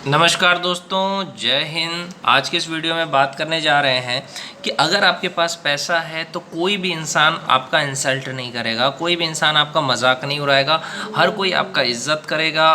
नमस्कार दोस्तों, जय हिंद। आज के इस वीडियो में बात करने जा रहे हैं कि अगर आपके पास पैसा है तो कोई भी इंसान आपका इंसल्ट नहीं करेगा, कोई भी इंसान आपका मजाक नहीं उड़ाएगा। हर कोई आपका इज्जत करेगा,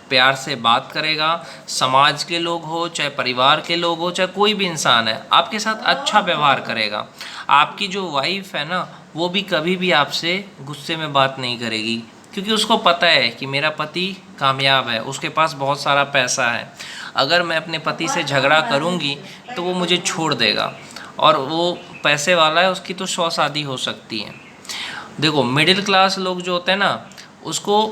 प्यार से बात करेगा। समाज के लोग हो, चाहे परिवार के लोग हो, चाहे कोई भी इंसान है, आपके साथ अच्छा व्यवहार करेगा। आपकी जो वाइफ है ना, वो भी कभी भी आपसे गुस्से में बात नहीं करेगी, क्योंकि उसको पता है कि मेरा पति कामयाब है, उसके पास बहुत सारा पैसा है। अगर मैं अपने पति से झगड़ा करूंगी तो वो मुझे छोड़ देगा, और वो पैसे वाला है, उसकी तो 100 शादी हो सकती है। देखो, मिडिल क्लास लोग जो होते हैं ना, उसको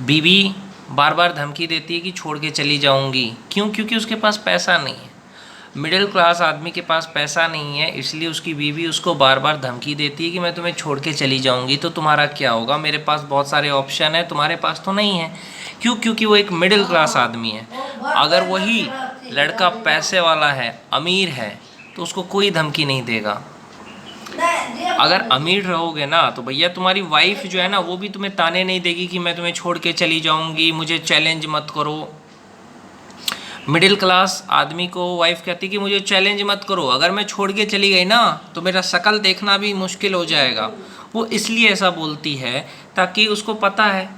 बीवी बार बार धमकी देती है कि छोड़ के चली जाऊंगी। क्यों? क्योंकि उसके पास पैसा नहीं है। मिडिल क्लास आदमी के पास पैसा नहीं है, इसलिए उसकी बीवी उसको बार बार धमकी देती है कि मैं तुम्हें छोड़ के चली जाऊंगी तो तुम्हारा क्या होगा, मेरे पास बहुत सारे ऑप्शन है, तुम्हारे पास तो नहीं है। क्यों? क्योंकि वो एक मिडिल क्लास आदमी है। अगर वही लड़का पैसे वाला है, अमीर है, तो उसको कोई धमकी नहीं देगा। अगर अमीर रहोगे ना तो भैया तुम्हारी वाइफ जो है ना, वो भी तुम्हें ताने नहीं देगी कि मैं तुम्हें छोड़ के चली जाऊंगी, मुझे चैलेंज मत करो। मिडिल क्लास आदमी को वाइफ कहती कि मुझे चैलेंज मत करो, अगर मैं छोड़ के चली गई ना तो मेरा शक्ल देखना भी मुश्किल हो जाएगा। वो इसलिए ऐसा बोलती है ताकि उसको पता है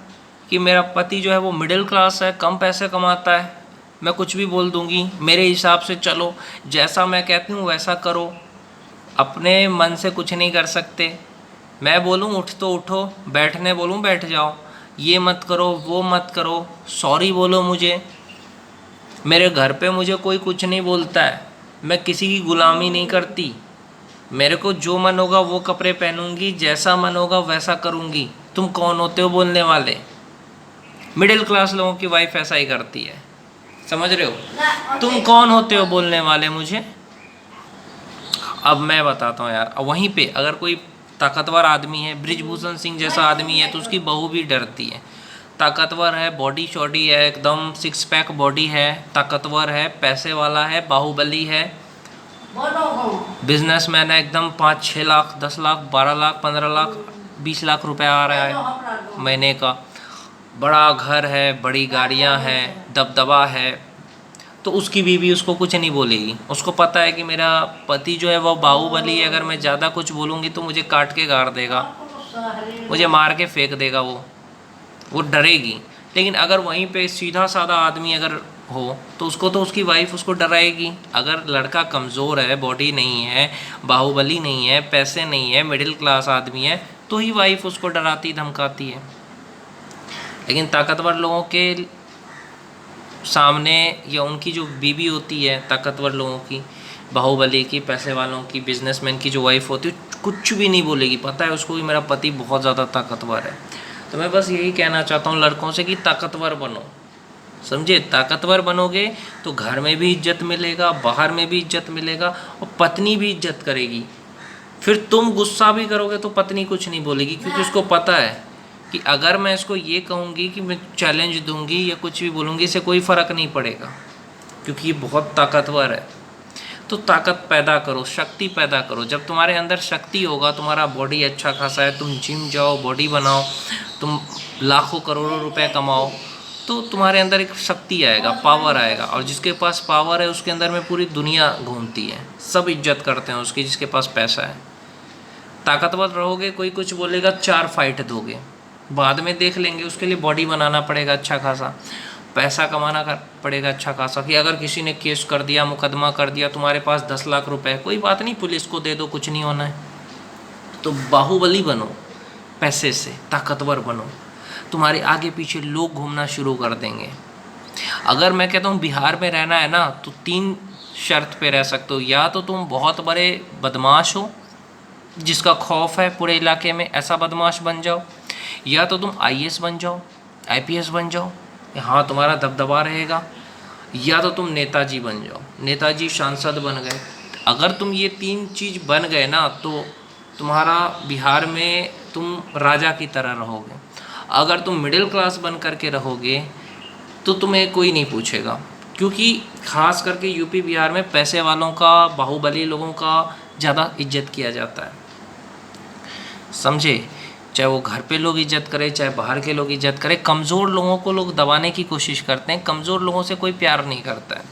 कि मेरा पति जो है वो मिडिल क्लास है, कम पैसे कमाता है, मैं कुछ भी बोल दूंगी, मेरे हिसाब से चलो, जैसा मैं कहती हूँ वैसा करो, अपने मन से कुछ नहीं कर सकते। मैं बोलूँ उठ तो उठो, बैठने बोलूँ बैठ जाओ, ये मत करो वो मत करो, सॉरी बोलो मुझे। मेरे घर पे मुझे कोई कुछ नहीं बोलता है, मैं किसी की गुलामी नहीं करती। मेरे को जो मन होगा वो कपड़े पहनूंगी, जैसा मन होगा वैसा करूंगी। तुम कौन होते हो बोलने वाले? मिडिल क्लास लोगों की वाइफ ऐसा ही करती है, समझ रहे हो? तुम कौन होते हो बोलने वाले मुझे? अब मैं बताता हूँ यार, वहीं पे अगर कोई ताकतवर आदमी है, बृजभूषण सिंह जैसा आदमी है, तो उसकी बहू भी डरती है। ताकतवर है, बॉडी शॉडी है, एकदम 6 पैक बॉडी है, ताकतवर है, पैसे वाला है, बाहुबली है, बिजनेसमैन है एकदम। 5-6 लाख, 10 लाख, 12 लाख, 15 लाख, 20 लाख रुपए आ रहा है महीने का, बड़ा घर है, बड़ी गाड़ियां हैं, दबदबा है, तो उसकी बीवी उसको कुछ नहीं बोलेगी। उसको पता है कि मेरा पति जो है वो बाहुबली है, अगर मैं ज़्यादा कुछ बोलूँगी तो मुझे काट के गाड़ देगा, मुझे मार के फेंक देगा। वो डरेगी। लेकिन अगर वहीं पे सीधा साधा आदमी अगर हो तो उसको तो उसकी वाइफ उसको डराएगी। अगर लड़का कमज़ोर है, बॉडी नहीं है, बाहुबली नहीं है, पैसे नहीं है, मिडिल क्लास आदमी है, तो ही वाइफ उसको डराती धमकाती है। लेकिन ताकतवर लोगों के सामने, या उनकी जो बीवी होती है ताकतवर लोगों की, बाहुबली की, पैसे वालों की, बिजनेसमैन की जो वाइफ होती है, कुछ भी नहीं बोलेगी। पता है उसको कि मेरा पति बहुत ज़्यादा ताकतवर है। तो मैं बस यही कहना चाहता हूँ लड़कों से कि ताकतवर बनो, समझे? ताकतवर बनोगे तो घर में भी इज्जत मिलेगा, बाहर में भी इज्जत मिलेगा, और पत्नी भी इज्जत करेगी। फिर तुम गुस्सा भी करोगे तो पत्नी कुछ नहीं बोलेगी, क्योंकि उसको पता है कि अगर मैं इसको ये कहूँगी कि मैं चैलेंज दूंगी या कुछ भी बोलूँगी, इससे कोई फ़र्क नहीं पड़ेगा, क्योंकि ये बहुत ताकतवर है। तो ताकत पैदा करो, शक्ति पैदा करो। जब तुम्हारे अंदर शक्ति होगा, तुम्हारा बॉडी अच्छा खासा है, तुम जिम जाओ, बॉडी बनाओ, तुम लाखों करोड़ों रुपए कमाओ, तो तुम्हारे अंदर एक शक्ति आएगा, पावर आएगा। और जिसके पास पावर है उसके अंदर में पूरी दुनिया घूमती है, सब इज्जत करते हैं उसकी, जिसके पास पैसा है। ताकतवर रहोगे, कोई कुछ बोलेगा 4 फाइट दोगे, बाद में देख लेंगे। उसके लिए बॉडी बनाना पड़ेगा अच्छा खासा, पैसा कमाना पड़ेगा अच्छा खासा, कि अगर किसी ने केस कर दिया, मुकदमा कर दिया, तुम्हारे पास 10 लाख रुपए, कोई बात नहीं, पुलिस को दे दो, कुछ नहीं होना है। तो बाहुबली बनो, पैसे से ताकतवर बनो, तुम्हारे आगे पीछे लोग घूमना शुरू कर देंगे। अगर मैं कहता हूँ बिहार में रहना है ना, तो 3 शर्त पे रह सकते हो। या तो तुम बहुत बड़े बदमाश हो, जिसका खौफ है पूरे इलाके में, ऐसा बदमाश बन जाओ। या तो तुम IAS बन जाओ, IPS बन जाओ, हाँ तुम्हारा दबदबा रहेगा। या तो तुम नेताजी बन जाओ, नेताजी सांसद बन गए। अगर तुम ये 3 चीज़ बन गए ना, तो तुम्हारा बिहार में तुम राजा की तरह रहोगे। अगर तुम मिडिल क्लास बन करके रहोगे तो तुम्हें कोई नहीं पूछेगा, क्योंकि खास करके यूपी बिहार में पैसे वालों का, बाहुबली लोगों का ज़्यादा इज्जत किया जाता है, समझे? चाहे वो घर पे लोग इज्जत करें, चाहे बाहर के लोग इज्जत करें, कमज़ोर लोगों को लोग दबाने की कोशिश करते हैं। कमज़ोर लोगों से कोई प्यार नहीं करता है,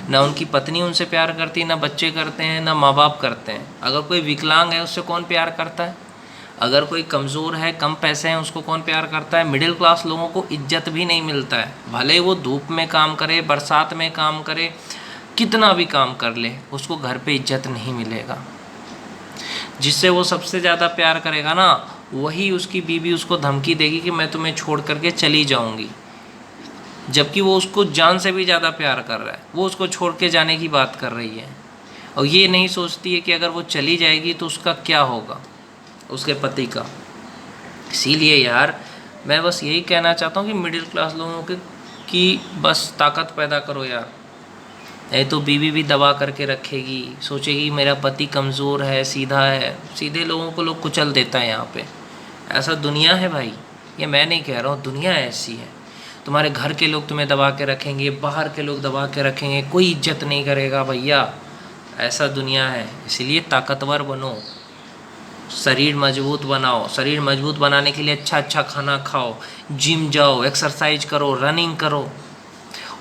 ना उनकी पत्नी उनसे प्यार करती है, ना बच्चे करते हैं, ना माँ बाप करते हैं। अगर कोई विकलांग है उससे कौन प्यार करता है? अगर कोई कमज़ोर है, कम पैसे हैं, उसको कौन प्यार करता है? मिडिल क्लास लोगों को इज्जत भी नहीं मिलता है, भले वो धूप में काम करे, बरसात में काम करे, कितना भी काम कर ले, उसको घर पे इज्जत नहीं मिलेगा। जिससे वो सबसे ज़्यादा प्यार करेगा ना, वही उसकी बीवी उसको धमकी देगी कि मैं तुम्हें छोड़ करके चली जाऊंगी, जबकि वो उसको जान से भी ज़्यादा प्यार कर रहा है, वो उसको छोड़ के जाने की बात कर रही है। और ये नहीं सोचती है कि अगर वो चली जाएगी तो उसका क्या होगा, उसके पति का। इसीलिए यार मैं बस यही कहना चाहता हूँ कि मिडिल क्लास लोगों के कि बस ताकत पैदा करो यार। नहीं तो बीवी भी दबा करके रखेगी, सोचेगी मेरा पति कमज़ोर है, सीधा है। सीधे लोगों को लोग कुचल देता है यहाँ पे। ऐसा दुनिया है भाई, ये मैं नहीं कह रहा हूँ, दुनिया ऐसी है। तुम्हारे घर के लोग तुम्हें दबा के रखेंगे, बाहर के लोग दबा के रखेंगे, कोई इज्जत नहीं करेगा भैया। ऐसा दुनिया है। इसीलिए ताकतवर बनो, शरीर मजबूत बनाओ। शरीर मजबूत बनाने के लिए अच्छा अच्छा खाना खाओ, जिम जाओ, एक्सरसाइज करो, रनिंग करो।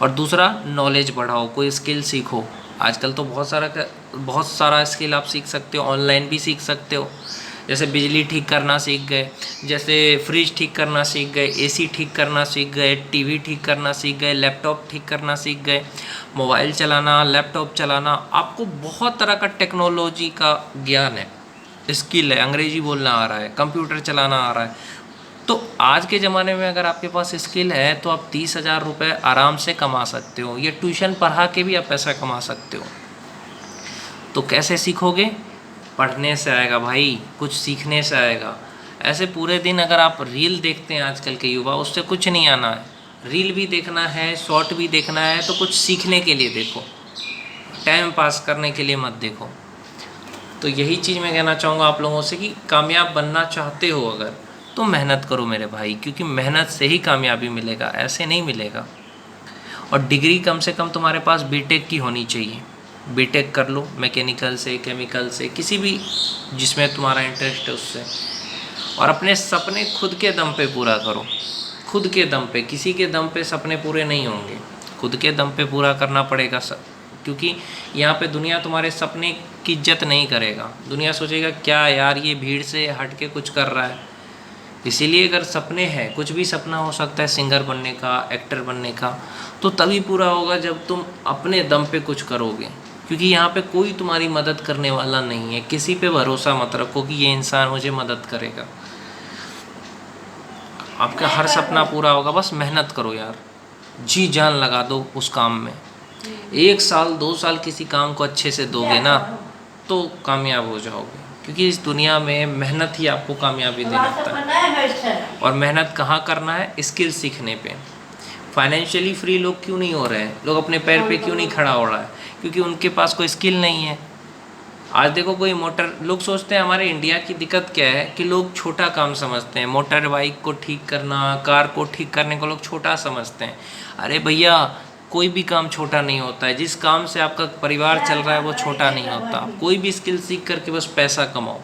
और दूसरा, नॉलेज बढ़ाओ, कोई स्किल सीखो। आजकल तो बहुत सारा स्किल आप सीख सकते हो, ऑनलाइन भी सीख सकते हो। जैसे बिजली ठीक करना सीख गए, जैसे फ्रिज ठीक करना सीख गए, एसी ठीक करना सीख गए, टीवी ठीक करना सीख गए, लैपटॉप ठीक करना सीख गए, मोबाइल चलाना, लैपटॉप चलाना। आपको बहुत तरह का टेक्नोलॉजी का ज्ञान है, स्किल है, अंग्रेजी बोलना आ रहा है, कंप्यूटर चलाना आ रहा है। तो आज के ज़माने में अगर आपके पास स्किल है तो आप 30,000 रुपये आराम से कमा सकते हो। ये ट्यूशन पढ़ा के भी आप पैसा कमा सकते हो। तो कैसे सीखोगे? पढ़ने से आएगा भाई, कुछ सीखने से आएगा। ऐसे पूरे दिन अगर आप रील देखते हैं आजकल के युवा, उससे कुछ नहीं आना है। रील भी देखना है, शॉर्ट भी देखना है तो कुछ सीखने के लिए देखो, टाइम पास करने के लिए मत देखो। तो यही चीज़ मैं कहना चाहूँगा आप लोगों से कि कामयाब बनना चाहते हो अगर, तो मेहनत करो मेरे भाई, क्योंकि मेहनत से ही कामयाबी मिलेगा, ऐसे नहीं मिलेगा। और डिग्री कम से कम तुम्हारे पास बीटेक की होनी चाहिए। बीटेक कर लो, मैकेनिकल से, केमिकल से, किसी भी जिसमें तुम्हारा इंटरेस्ट है उससे। और अपने सपने खुद के दम पे पूरा करो, खुद के दम पे। किसी के दम पे सपने पूरे नहीं होंगे, खुद के दम पे पूरा करना पड़ेगा सब। क्योंकि यहाँ पे दुनिया तुम्हारे सपने की इज्जत नहीं करेगा। दुनिया सोचेगा क्या यार ये भीड़ से हट के कुछ कर रहा है। इसीलिए अगर सपने हैं, कुछ भी सपना हो सकता है, सिंगर बनने का, एक्टर बनने का, तो तभी पूरा होगा जब तुम अपने दम पे कुछ करोगे। क्योंकि यहाँ पे कोई तुम्हारी मदद करने वाला नहीं है। किसी पे भरोसा मत रखो कि ये इंसान मुझे मदद करेगा। आपका हर सपना पूरा होगा, बस मेहनत करो यार, जी जान लगा दो उस काम में। 1 साल 2 साल किसी काम को अच्छे से दोगे ना तो कामयाब हो जाओगे। क्योंकि इस दुनिया में मेहनत ही आपको कामयाबी दे देता है। और मेहनत कहाँ करना है? स्किल सीखने पे। फाइनेंशियली फ्री लोग क्यों नहीं हो रहे हैं? लोग अपने पैर पे क्यों नहीं खड़ा हो रहा है? क्योंकि उनके पास कोई स्किल नहीं है। आज देखो कोई मोटर, लोग सोचते हैं, हमारे इंडिया की दिक्कत क्या है कि लोग छोटा काम समझते हैं। मोटर बाइक को ठीक करना, कार को ठीक करने को लोग छोटा समझते हैं। अरे भैया, कोई भी काम छोटा नहीं होता है। जिस काम से आपका परिवार चल रहा है वो छोटा नहीं होता। कोई भी स्किल सीख करके बस पैसा कमाओ।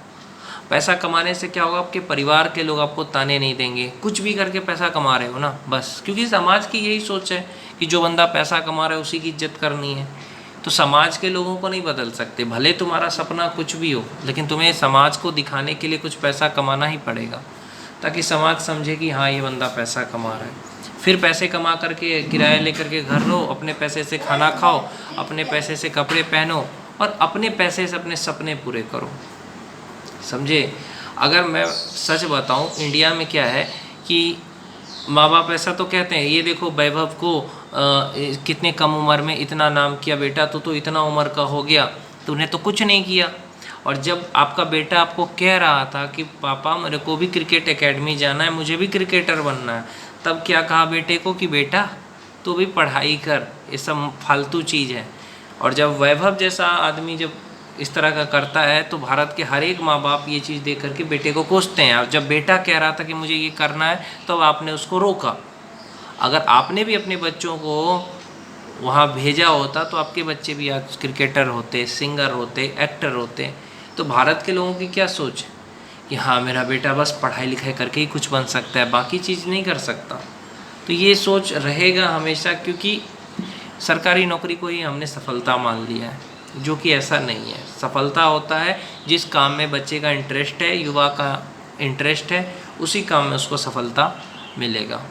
पैसा कमाने से क्या होगा? आपके परिवार के लोग आपको ताने नहीं देंगे। कुछ भी करके पैसा कमा रहे हो ना, बस। क्योंकि समाज की यही सोच है कि जो बंदा पैसा कमा रहा है उसी की इज्जत करनी है। तो समाज के लोगों को नहीं बदल सकते। भले तुम्हारा सपना कुछ भी हो, लेकिन तुम्हें समाज को दिखाने के लिए कुछ पैसा कमाना ही पड़ेगा, ताकि समाज समझे कि हाँ ये बंदा पैसा कमा रहा है। फिर पैसे कमा करके किराया लेकर के घर लो, अपने पैसे से खाना खाओ, अपने पैसे से कपड़े पहनो और अपने पैसे से अपने सपने पूरे करो। समझे? अगर मैं सच बताऊं, इंडिया में क्या है कि माँ बाप ऐसा तो कहते हैं, ये देखो वैभव को कितने कम उम्र में इतना नाम किया, बेटा तो इतना उम्र का हो गया, तूने तो कुछ नहीं किया। और जब आपका बेटा आपको कह रहा था कि पापा मेरे को भी क्रिकेट एकेडमी जाना है, मुझे भी क्रिकेटर बनना है, तब क्या कहा बेटे को कि बेटा तू भी पढ़ाई कर, ये सब फालतू चीज़ है। और जब वैभव जैसा आदमी जब इस तरह का करता है तो भारत के हर एक माँ बाप ये चीज़ देख करके बेटे को कोसते हैं। और जब बेटा कह रहा था कि मुझे ये करना है तो आपने उसको रोका। अगर आपने भी अपने बच्चों को वहाँ भेजा होता तो आपके बच्चे भी आज क्रिकेटर होते, सिंगर होते, एक्टर होते। तो भारत के लोगों की क्या सोच है? कि हाँ मेरा बेटा बस पढ़ाई लिखाई करके ही कुछ बन सकता है, बाकी चीज़ नहीं कर सकता। तो ये सोच रहेगा हमेशा, क्योंकि सरकारी नौकरी को ही हमने सफलता मान लिया है, जो कि ऐसा नहीं है। सफलता होता है जिस काम में बच्चे का इंटरेस्ट है, युवा का इंटरेस्ट है, उसी काम में उसको सफलता मिलेगा।